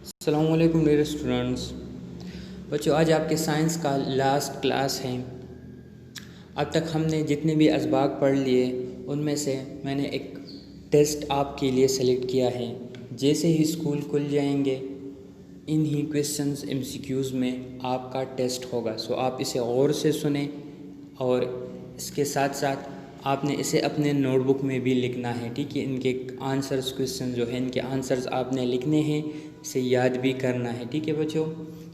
अस्सलाम वालेकुम dear students. बच्चों, आज आपके साइंस का लास्ट क्लास है। अब तक हमने जितने भी असबाक पढ़ लिए उनमें से मैंने एक टेस्ट आपके लिए सेलेक्ट किया है। जैसे ही स्कूल खुल जाएंगे इन ही क्वेश्चंस एमसीक्यूज़ में आपका टेस्ट होगा। सो आप इसे गौर से सुने और इसके साथ साथ आपने इसे अपने नोटबुक में भी लिखना है। ठीक है, इनके आंसर्स क्वेश्चन जो है इनके आंसर्स आपने लिखने हैं, इसे याद भी करना है। ठीक है बच्चों,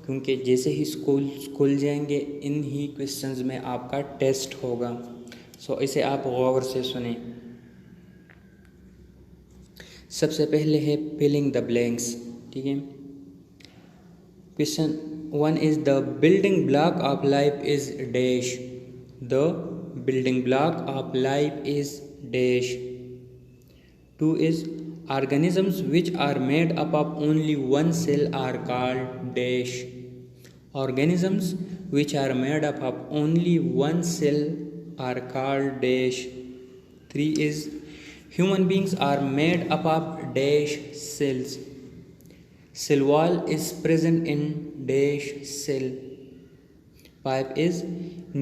क्योंकि जैसे ही स्कूल खुल जाएंगे इन ही क्वेश्चंस में आपका टेस्ट होगा। सो इसे आप गौर से सुने। सबसे पहले है फिलिंग द ब्लैंक्स। ठीक है, question 1 is the building block of life is dash. The building block of life is dash. 2 is organisms which are made up of only one cell are called dash. Organisms which are made up of only one cell are called dash. 3 is human beings are made up of dash cells. Cell wall is present in dash cell. 5 is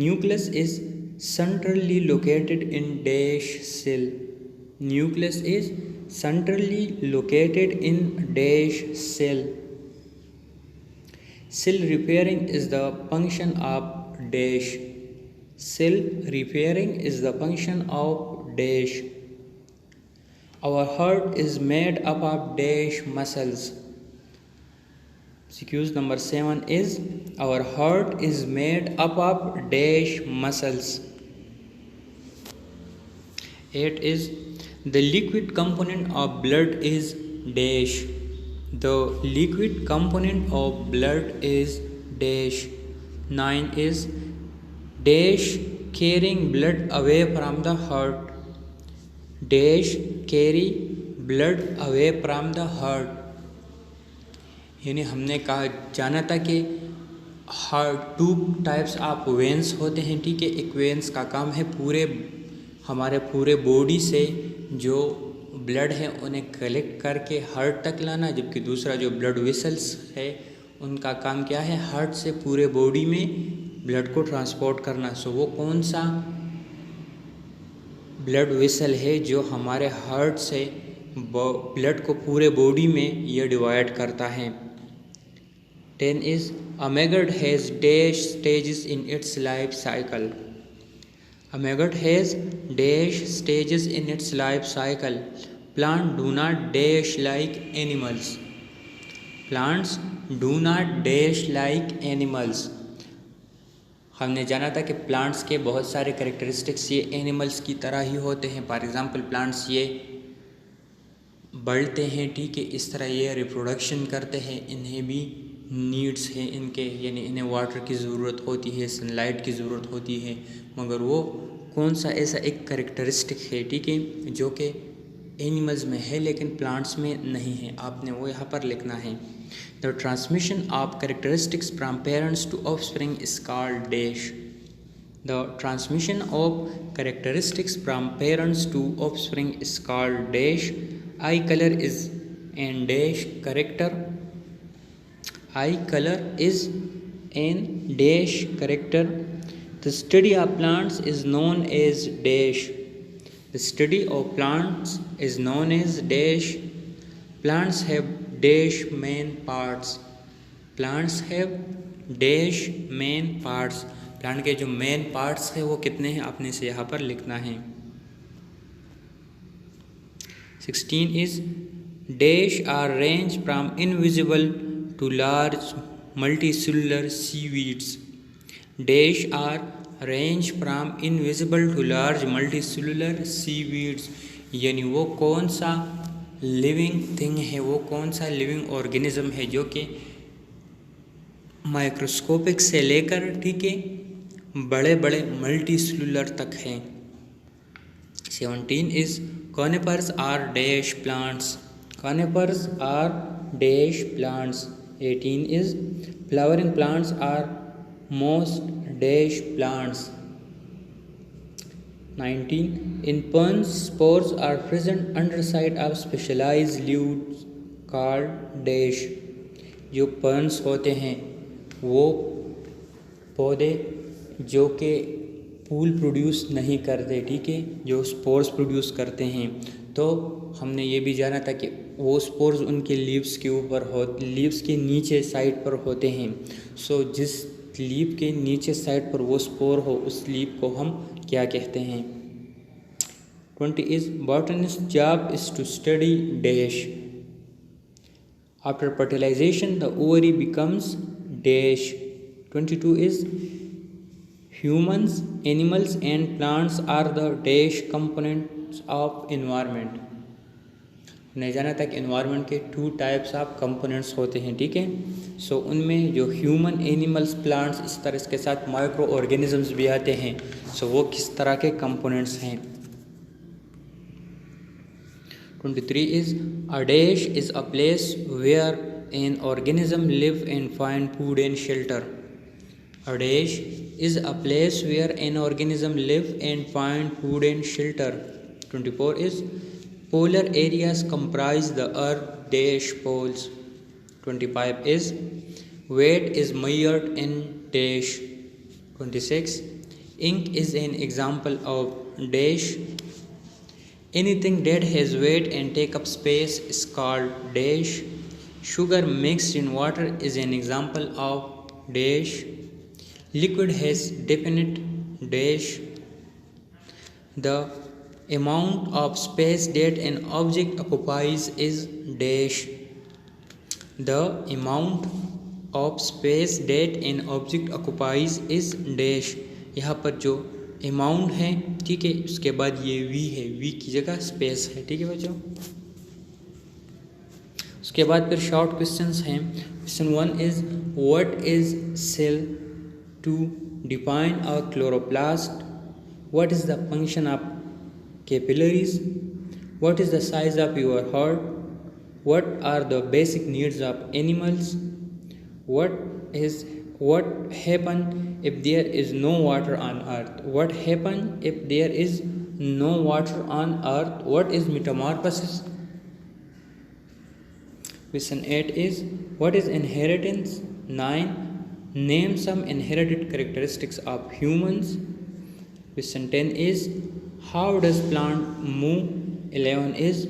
nucleus is centrally located in dash cell. Nucleus is centrally located in dash cell. Cell repairing is the function of dash. Cell repairing is the function of dash. Our heart is made up of dash muscles. Excuse number 7 is our heart is made up of dash muscles. 8 is the liquid component of blood is dash. The liquid component of blood is dash. 9 is dash carrying blood away from the heart. Dash carry blood away from the heart. यानी हमने कहा जाना था कि two types of veins होते हैं। ठीक है, एक वेंस का काम है हमारे पूरे बॉडी से जो ब्लड है उन्हें कलेक्ट करके हार्ट तक लाना, जबकि दूसरा जो ब्लड वेसल्स है उनका काम क्या है, हार्ट से पूरे बॉडी में ब्लड को ट्रांसपोर्ट करना। सो वो कौन सा ब्लड वेसल है जो हमारे हार्ट से ब्लड को पूरे बॉडी में ये डिवाइड करता है। 10 is a maggot has dash stages in its life cycle. A maggot has dash stages in its life cycle. Plants do not dash like animals. Plants do not dash like animals. हमने जाना था कि plants के बहुत सारे characteristics ये animals की तरह ही होते हैं। फॉर एग्जांपल प्लांट्स ये बढ़ते हैं, ठीक है, इस तरह ये रिप्रोडक्शन करते हैं, इन्हें भी नीड्स हैं इनके, यानी इन्हें वाटर की ज़रूरत होती है, सनलाइट की ज़रूरत होती है, मगर वो कौन सा ऐसा एक कैरेक्टरिस्टिक है, ठीक है, जो कि एनिमल्स में है लेकिन प्लांट्स में नहीं है, आपने वो यहाँ पर लिखना है। The transmission of characteristics from parents to offspring is called dash. The transmission of characteristics from parents to offspring is called dash. Eye colour is an dash character. Eye color is an dash character. The study of plants is known as dash. The study of plants is known as dash. Plants have dash main parts. Plants have dash main parts. Plant के जो main parts है वो कितने हैं, आपने इसे यहाँ पर लिखना है। 16 is dash are range from invisible to large multicellular seaweeds. Dash are range from invisible to large multicellular seaweeds. यानी वो कौन सा लिविंग थिंग है, वो कौन सा लिविंग ऑर्गेनिज्म है जो कि माइक्रोस्कोपिक से लेकर, ठीक है, बड़े बड़े मल्टीसेलुलर तक हैं। 17 is conifers are dash plants. Conifers are dash plants. 18 is flowering plants are most dash plants. 19 in ferns spores are present underside of specialized leaves called dash. जो पर्न्स होते हैं वो पौधे जो कि फूल प्रोड्यूस नहीं करते, ठीक है, जो स्पोर्स प्रोड्यूस करते हैं। तो हमने ये भी जाना था कि वो स्पोर्स उनके लीव्स के ऊपर लीव्स के नीचे साइड पर होते हैं। सो जिस लीफ के नीचे साइड पर वो स्पोर हो उस लीफ को हम क्या कहते हैं। 20 is botanist's job is to study dash. After fertilization, the ovary becomes dash. 22 is humans, animals and plants are the dash components of environment. हमने जाना था कि एनवायरनमेंट के 2 टाइप्स ऑफ कंपोनेंट्स होते हैं, ठीक है। सो उनमें जो ह्यूमन, एनिमल्स, प्लांट्स, इस तरह के साथ माइक्रो ऑर्गेनिजम्स भी आते हैं। सो वो किस तरह के कंपोनेंट्स हैं। 23 is a dash is a place where an organism live and find food and shelter. A dash is a place where an organism live and find food and shelter. 24 is polar areas comprise the earth dash poles. 25 is weight is measured in dash. 26 ink is an example of dash. Anything that has weight and take up space is called dash. Sugar mixed in water is an example of dash. Liquid has definite dash. The amount of space that an object occupies is dash. The amount of space that an object occupies is dash. यहाँ पर जो amount है, ठीक है, उसके बाद ये we है, वी की जगह स्पेस है, ठीक है बच्चों। उसके बाद फिर शॉर्ट क्वेश्चंस हैं। Question 1 is what is cell to define a chloroplast, what is the function of capillaries, what is the size of your heart, what are the basic needs of animals, what happen if there is no water on earth, what happen if there is no water on earth, what is metamorphosis. Question 8 is what is inheritance. 9 name some inherited characteristics of humans. Question 10 is how does plant move. 11 is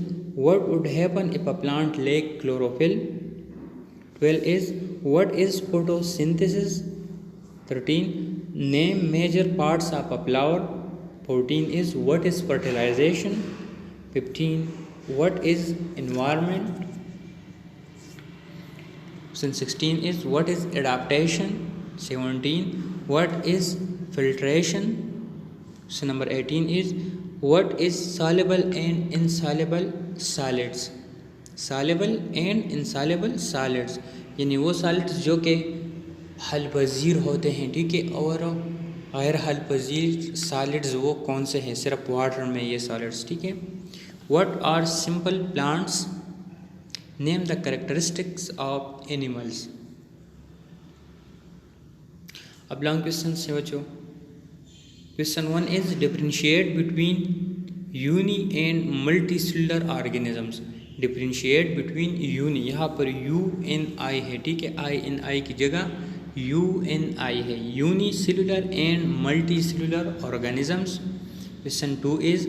what would happen if a plant lacked chlorophyll. 12 is what is photosynthesis. 13 name major parts of a flower. 14 is what is fertilization. 15 what is environment. Question 16 is what is adaptation. 17 what is filtration. Question number 18 is what is soluble and insoluble solids. soluble and insoluble solids यानी वो solids जो कि हल पजीर होते हैं, ठीक है, और गैर हल पजीर सॉलिड्स वो कौन से हैं, सिर्फ वाटर में ये सॉलिड्स, ठीक है। What are simple plants, name the characteristics of animals. अब लॉन्ग क्वेश्चन से बच्चों। Question 1 is differentiate between uni and multi cellular organisms. Differentiate between uni, यहाँ पर UNI है, ठीक है, INI की जगह UNI है, uni cellular and multi cellular organisms. Question 2 is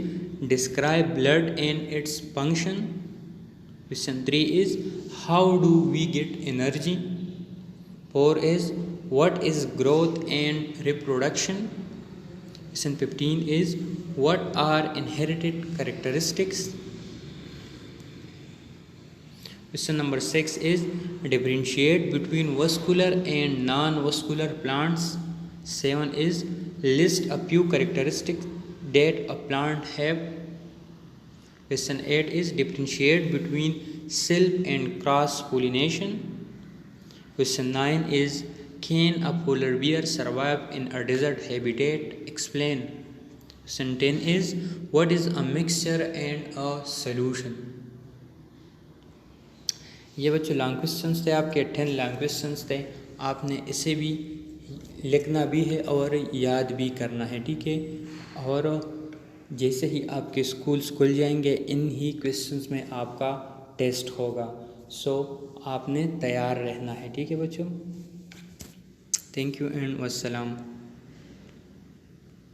describe blood and its function. Question 3 is how do we get energy. 4 is what is growth and reproduction. Question 15 is what are inherited characteristics. Question number 6 is differentiate between vascular and non-vascular plants. 7 is list a few characteristics that a plant have. Question 8 is differentiate between self and cross pollination. Question 9 is can a polar bear survive in a desert habitat? Explain. Question 10 is what is a mixture and a solution. ये बच्चों long questions थे आपके, 10 long questions थे। आपने इसे भी लिखना भी है और याद भी करना है, ठीक है। और जैसे ही आपके स्कूल्स खुल जाएंगे इन ही क्वेश्चंस में आपका टेस्ट होगा। सो आपने तैयार रहना है। ठीक है बच्चों, थैंक यू एंड वस्सलाम।